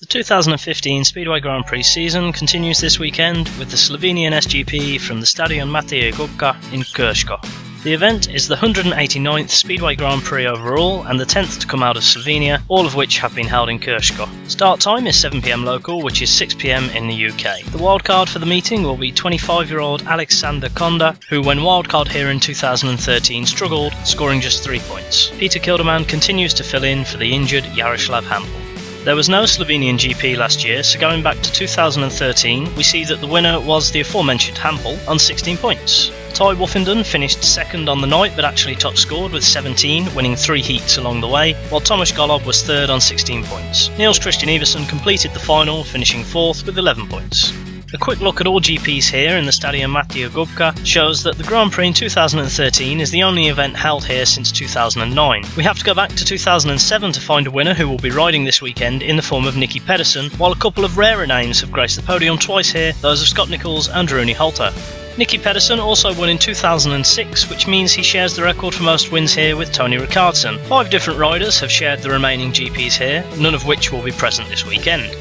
The 2015 Speedway Grand Prix season continues this weekend with the Slovenian SGP from the Stadion Matije Gubca in Krsko. The event is the 189th Speedway Grand Prix overall and the 10th to come out of Slovenia, all of which have been held in Krsko. Start time is 7 PM local, which is 6 PM in the UK. The wildcard for the meeting will be 25-year-old Alexander Konda, who when wildcard here in 2013 struggled, scoring just 3 points. Peter Kilderman continues to fill in for the injured Jaroslav Hampel. There was no Slovenian GP last year, so going back to 2013, we see that the winner was the aforementioned Hampel on 16 points. Ty Woffenden finished second on the night but actually top scored with 17, winning 3 heats along the way, while Tomasz Golob was third on 16 points. Niels Christian Iversen completed the final, finishing fourth with 11 points. A quick look at all GPs here in the Stadion Matije Gubca shows that the Grand Prix in 2013 is the only event held here since 2009. We have to go back to 2007 to find a winner who will be riding this weekend in the form of Nicky Pedersen, while a couple of rarer names have graced the podium twice here, those of Scott Nicholls and Rooney Holter. Nicky Pedersen also won in 2006, which means he shares the record for most wins here with Tony Rickardsson. 5 different riders have shared the remaining GPs here, none of which will be present this weekend.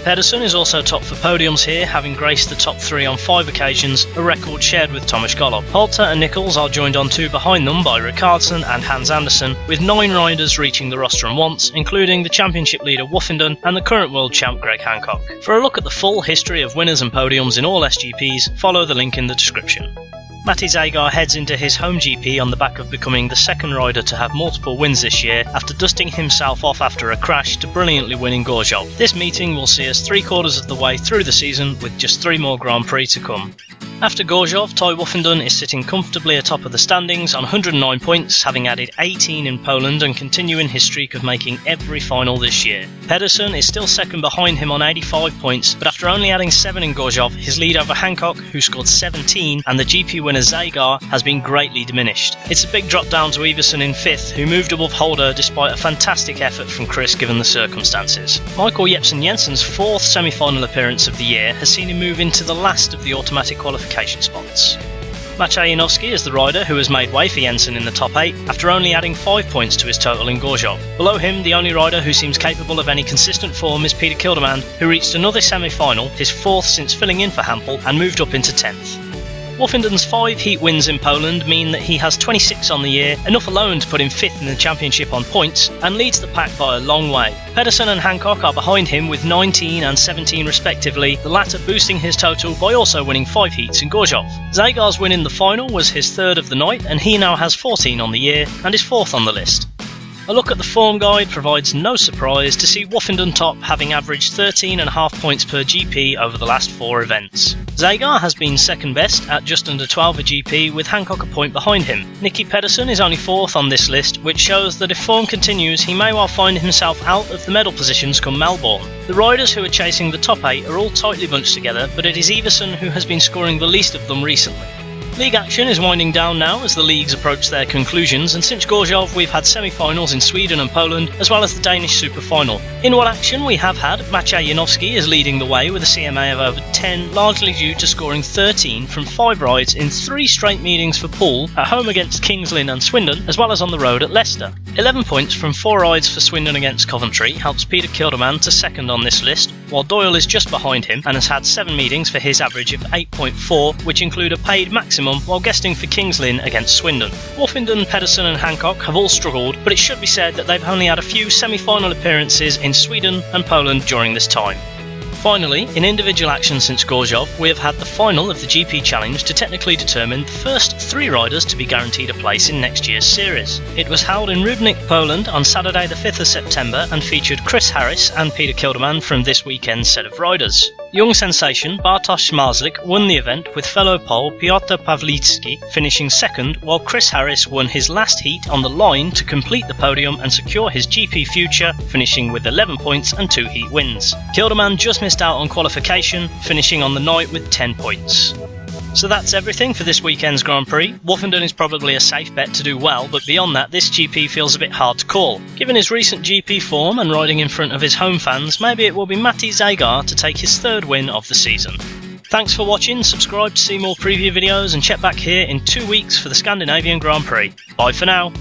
Pedersen is also top for podiums here, having graced the top 3 on 5 occasions, a record shared with Tomasz Golob. Holter and Nicholls are joined on 2 behind them by Rickardsson and Hans Andersen, with 9 riders reaching the rostrum once, including the championship leader Woffenden and the current world champ Greg Hancock. For a look at the full history of winners and podiums in all SGPs, follow the link in the description. Matije heads into his home GP on the back of becoming the second rider to have multiple wins this year after dusting himself off after a crash to brilliantly win in Gorzów. This meeting will see us 3/4 of the way through the season with just 3 more Grand Prix to come. After Gorzów, Ty Woffenden is sitting comfortably atop of the standings on 109 points, having added 18 in Poland and continuing his streak of making every final this year. Pedersen is still second behind him on 85 points, but after only adding 7 in Gorzów, his lead over Hancock, who scored 17, and the GP winner Zagar has been greatly diminished. It's a big drop down to Iversen in 5th, who moved above Holder despite a fantastic effort from Chris given the circumstances. Michael Jepsen Jensen's 4th semi-final appearance of the year has seen him move into the last of the automatic qualification spots. Matije is the rider who has made way for Jensen in the top 8 after only adding 5 points to his total in Gorzów. Below him, the only rider who seems capable of any consistent form is Peter Kilderman, who reached another semi-final, his 4th since filling in for Hampel, and moved up into 10th. Woffenden's 5 heat wins in Poland mean that he has 26 on the year, enough alone to put him 5th in the championship on points, and leads the pack by a long way. Pedersen and Hancock are behind him with 19 and 17 respectively, the latter boosting his total by also winning 5 heats in Gorzów. Zagar's win in the final was his 3rd of the night, and he now has 14 on the year and is 4th on the list. A look at the form guide provides no surprise to see Woffenden top, having averaged 13.5 points per GP over the last 4 events. Zagar has been second best at just under 12 a GP, with Hancock a point behind him. Nicky Pedersen is only 4th on this list, which shows that if form continues he may well find himself out of the medal positions come Melbourne. The riders who are chasing the top 8 are all tightly bunched together, but it is Iversen who has been scoring the least of them recently. League action is winding down now as the leagues approach their conclusions, and since Gorzów we've had semi-finals in Sweden and Poland, as well as the Danish Super Final. In what action we have had, Matije is leading the way with a CMA of over 10, largely due to scoring 13 from 5 rides in 3 straight meetings for Poole, at home against Kings Lynn and Swindon, as well as on the road at Leicester. 11 points from 4 rides for Swindon against Coventry helps Peter Kilderman to second on this list, while Doyle is just behind him and has had 7 meetings for his average of 8.4, which include a paid maximum while guesting for Kings Lynn against Swindon. Woffenden, Pedersen and Hancock have all struggled, but it should be said that they've only had a few semi-final appearances in Sweden and Poland during this time. Finally, in individual action since Gorzów, we have had the final of the GP Challenge to technically determine the first 3 riders to be guaranteed a place in next year's series. It was held in Rybnik, Poland on Saturday the 5th of September and featured Chris Harris and Peter Kilderman from this weekend's set of riders. Young sensation Bartosz Marslik won the event with fellow Pole Piotr Pawlicki finishing second, while Chris Harris won his last heat on the line to complete the podium and secure his GP future, finishing with 11 points and 2 heat wins. Kilderman just missed out on qualification, finishing on the night with 10 points. So that's everything for this weekend's Grand Prix. Woffenden is probably a safe bet to do well, but beyond that this GP feels a bit hard to call. Given his recent GP form and riding in front of his home fans, maybe it will be Matije to take his 3rd win of the season. Thanks for watching, subscribe to see more preview videos and check back here in 2 weeks for the Scandinavian Grand Prix. Bye for now.